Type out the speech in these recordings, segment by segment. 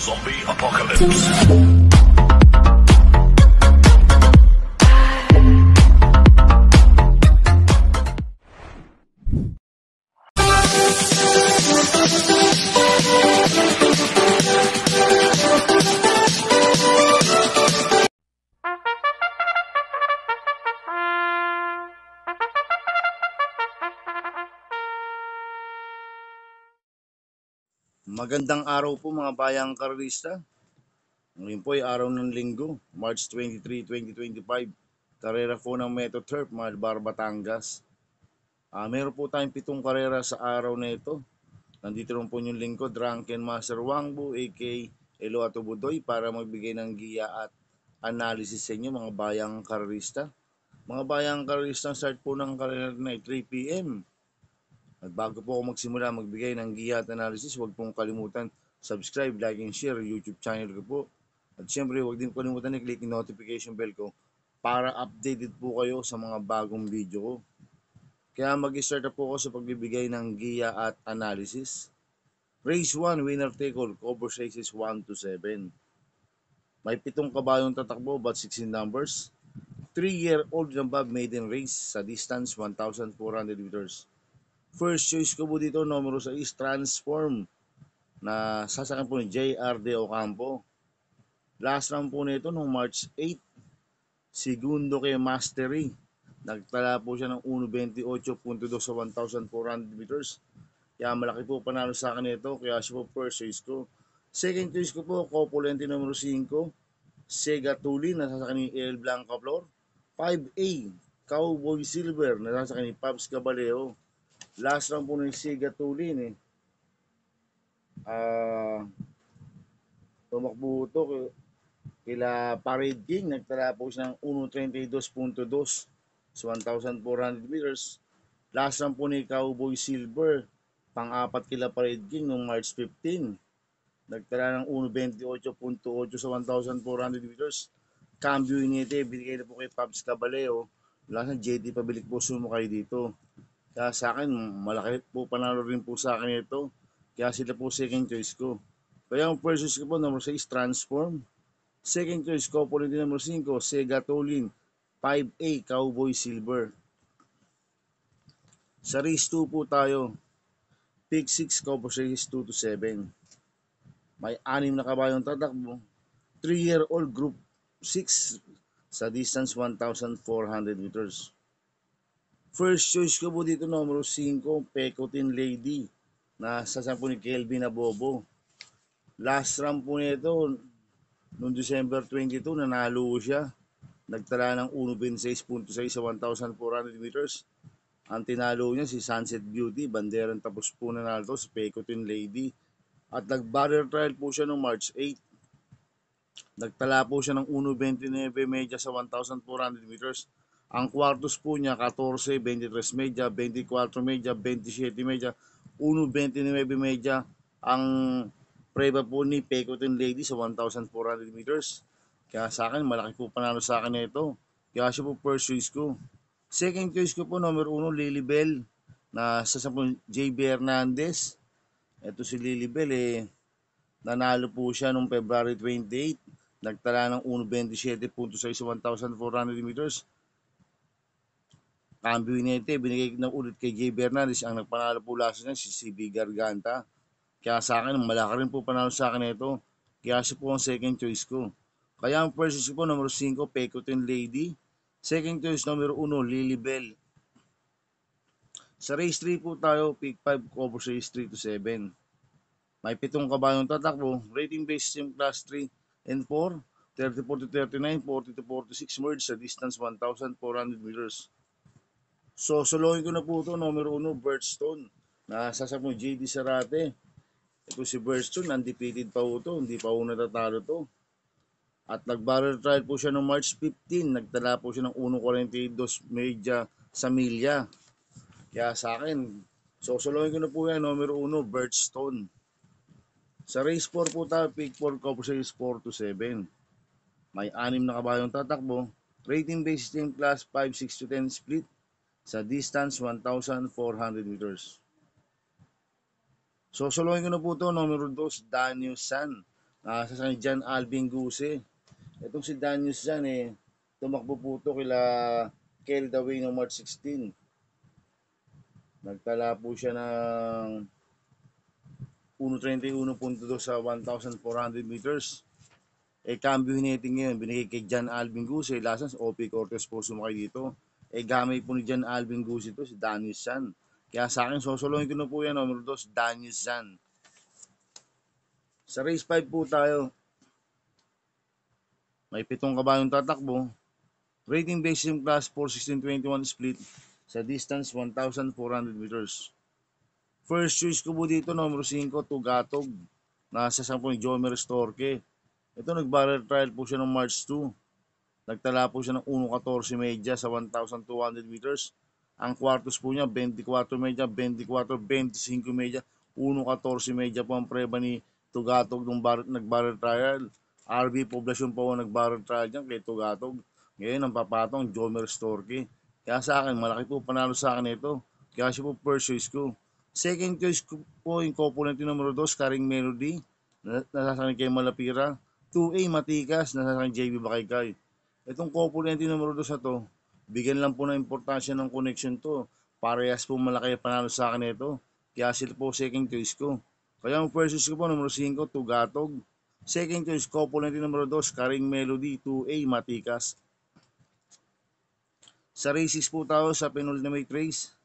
Zombie Apocalypse. Magandang araw po mga bayang karerista. Ngayon po ay araw ng linggo, March 23, 2025. Karera po ng Metro Turf, Malbar, Batangas. Meron po tayong 7 karera sa araw na ito. Nandito rin po yung lingkod, Drunken Master Wangbu, aka Elo Atubudoy, para magbigay ng giya at analysis sa inyo mga bayang karerista. Mga bayang karerista, start po ng karera na 3 p.m. At bago po ako magsimula magbigay ng giya at analysis, huwag pong kalimutan subscribe, like, and share YouTube channel ko po. At syempre, huwag din kalimutan i-click yung notification bell ko para updated po kayo sa mga bagong video ko. Kaya mag-start na po ako sa pagbibigay ng giya at analysis. Race 1, winner take all, cover races 1 to 7. May 7 kabayong tatakbo but 16 numbers. 3-year-old and above maiden race sa distance 1,400 meters. First choice ko po dito, numero 6, Transform, na sasakyan po ni J.R.D. Ocampo. Last round po nito noong March 8, segundo kay Mastery. Nagtala po siya ng 1.28.2 sa 1,400 meters. Kaya malaki po panalo sa akin ito, kaya siya po first choice ko. Second choice ko po, Copulente numero 5, Sega Tulin, na sasakyan ni El Blanca Flor. 5A, Cowboy Silver, na sasakyan ni Pabs Caballero. Last round po ng Sega Tulin tumakbo ito kila Parade King, nagtala po siya ng 1.32.2 sa 1,400 meters. Last round po ni Cowboy Silver, pang-apat kila Parade King noong March 15, nagtala ng 1.28.8 sa 1,400 meters. Cambio Inete, binigay na po kay Pabs Caballero. Last na JD Pabilik po sumakay dito. Kaya sa akin, malaki po panalo rin po sa akin ito. Kaya sila po second choice ko. Kaya ang first choice ko po, number 6, Transform. Second choice ko po rin number 5, Sega Tulin. 5A, Cowboy Silver. Sa race 2 po tayo. Pick 6, cover race 2 to 7. May 6 na kabayong tatakbo. 3-year-old group 6 sa distance 1,400 meters. First choice ko po dito, numero 5, Pecotin Lady, na sasakyan po ni Kelvin Abobo. Last round po nito, noong December 22, nanalo siya. Nagtala ng 1.6.6 sa 1,400 meters. Ang tinalo niya si Sunset Beauty, banderang tapos po nanalo si Pecotin Lady. At nag-barrier trial po siya noong March 8. Nagtala po siya ng 1.29 media sa 1,400 meters. Ang quartos po niya 14, 23 media, 24 media, 27 media, 1.29 media. Ang preba po ni Pecotin Lady sa 1,400 meters. Kaya sa akin, malaki po panalo sa akin ito. Kaya siya po first choice ko. Second choice ko po, number 1, Lilibel, na sa JB Hernandez. Ito si Lilibel nanalo po siya noong February 28. Nagtala ng 1.27.6 sa 1,400 meters. Cambio Inete, binigay na ulit kay JB Hernandez. Ang nagpanalo po last niya si CB Garganta. Kaya sa akin, malaki rin po panalo sa akin ito. Kaya siya po ang second choice ko. Kaya ang first choice ko, number 5, Pecotin Lady. Second choice, number 1, Lilibel. Sa race 3 po tayo, pick 5, cover race 3 to 7. May 7 kabayong tatakbo. Rating based yung class 3 and 4, 34 to 39, 40 to 46 merge sa distance 1,400 meters. So, solohin ko na po ito, numero 1, Birdstone, na sasakyan mo JD Sarate. Ito si Birdstone, undefeated pa po ito, hindi pa po natatalo ito. At nag-barrel trial po siya noong March 15, nagtala po siya ng 1.42 media sa milya. Kaya sa akin, solohin ko na po yan, numero 1, Birdstone. Sa race 4 po tayo, pick 4, cover race 4 to 7. May 6 na kabayong tatakbo. Rating based yung class 5, 6 to 10 split sa distance 1,400 meters. So, solohin ko na po ito, numero 2, Daniel San, Nasa sa John Alvin Guse. Itong si Daniels dyan tumakbo po ito kila Keldaway noong March 16. Nagtala po siya ng 1:31.2 sa 1,400 meters. Cambio hitting ngayon, binigay kay John Alvin Guse. Lasas, OP Cortez po sumakay dito. Gamay po ni John Alvin Guse ito, si Daniels San. Kaya sa akin, sosolohin ko na po yan, numero 2, Daniels San. Sa race 5 po tayo. May 7 kabayong tatakbo. Rating basis yung class 4:16.21 split sa distance 1,400 meters. First choice ko po dito, numero 5, Tugatog. Nasa 10 ni Jomer Storke. Ito nag-barrel trial po siya noong March 2. Nagtala po siya ng 1.14 media sa 1,200 meters. Ang kwartos po niya, 24 media, 24, 25 media, 1.14 media po ang preba ni Tugatog nung nag-barrel trial. RB Poblasyon po ang nag-barrel trial dyan kay Tugatog. Ngayon ang papatong, Jomer Storke. Kaya sa akin, malaki po panalo sa akin ito. Kaya siya po first choice ko. Second choice ko po yung couple natin numero 2, Karing Melody. Nasasakin kay Malapira. 2A Matikas, nasasakin JB Bakaykay. Itong couple natin numero 2 na to, bigyan lang po ng importansya ng connection to. Parehas po malaki panalo sa akin ito. Kaya sila po second choice ko. Kaya ang first choice ko po, numero 5, Tugatog. Second choice, couple natin numero 2, Karing Melody, 2A Matikas. Sa races po tayo sa penultimate race.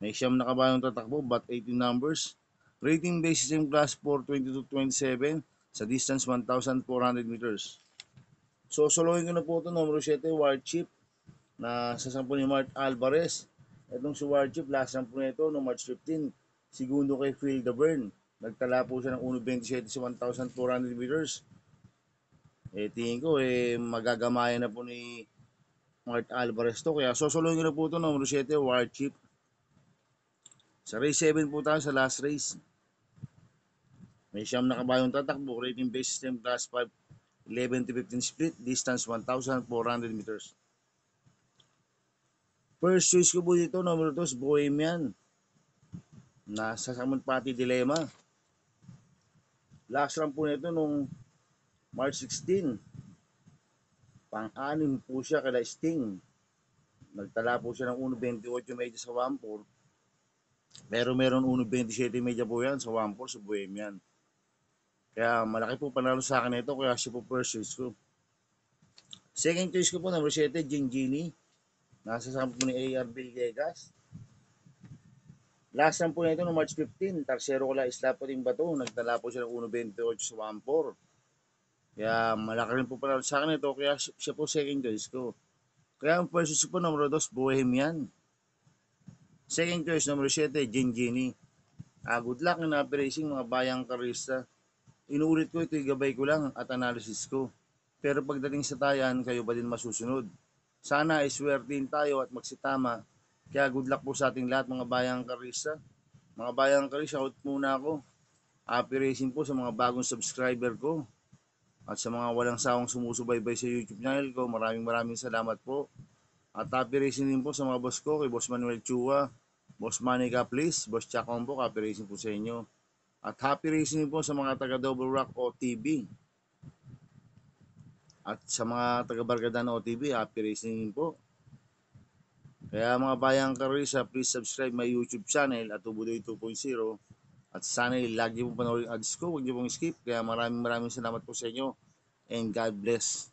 May siyam na kabayong tatakbo, but 18 numbers. Rating basis yung class 4:22.27 sa distance 1,400 meters. So, solohin ko na po ito, numero 7, Warchip, na sa 10 ni Mark Alvarez. Itong si Warchip, last 10 na ito, no March 15, segundo kay Phil Davern. Nagtala po siya ng 1.27 sa 1,400 meters. Tingin ko, magagamayan na po ni Mark Alvarez to. Kaya sosolohin ko na po ito, numero 7, Warchip. Sa race 7 po tayo sa last race. May siyam na kabayong tatakbo, rating base system class 5, 11 to 15 split, distance 1,400 meters. First choice ko po dito, numero 2, Bohemian. Nasa Samunpati Dilemma. Last run po nito nung March 16. Pang-anim po siya kala Sting. Nagtala po siya ng 1.28 medya sa 1.4. Pero meron 1.27 medya po yan sa 1.4 sa Bohemian. Kaya malaki po panalo sa akin ito, kaya siya po first choice ko. Second choice ko po, number 7, Gingini. Nasa sampo ni A.R. Villegas. Last time po nito no March 15, tarsero ko lang isla po rin bato. Nagtala po siya ng 1.28 sa 1.4. Kaya malaki rin po panalo sa akin ito, kaya siya po second choice ko. Kaya ang first choice po, number 2, Bohemian. Second choice, number 7, Gingini. Good luck in happy racing mga bayang karista. Inuulit ko, ito gabay ko lang at analysis ko. Pero pagdating sa tayan, kayo ba din masusunod? Sana iswertin tayo at magsitama. Kaya good luck po sa ating lahat mga bayang karista. Mga bayang karista, out muna ako. Happy racing po sa mga bagong subscriber ko. At sa mga walang sawang sumusubaybay sa YouTube channel ko, maraming salamat po. At happy racing din po sa mga boss ko, kay Boss Manuel Chua, Boss Manny Caplis, Boss Chacon po, happy racing po sa inyo. At happy racing po sa mga taga Double Rock OTB. At sa mga taga Bargadan OTB, happy racing po. Kaya mga bayang karisa, please subscribe my YouTube channel at Tubudoy 2.0. At sana lagi po panoorin ads ko, huwag niyo pong skip. Kaya maraming salamat po sa inyo. And God bless.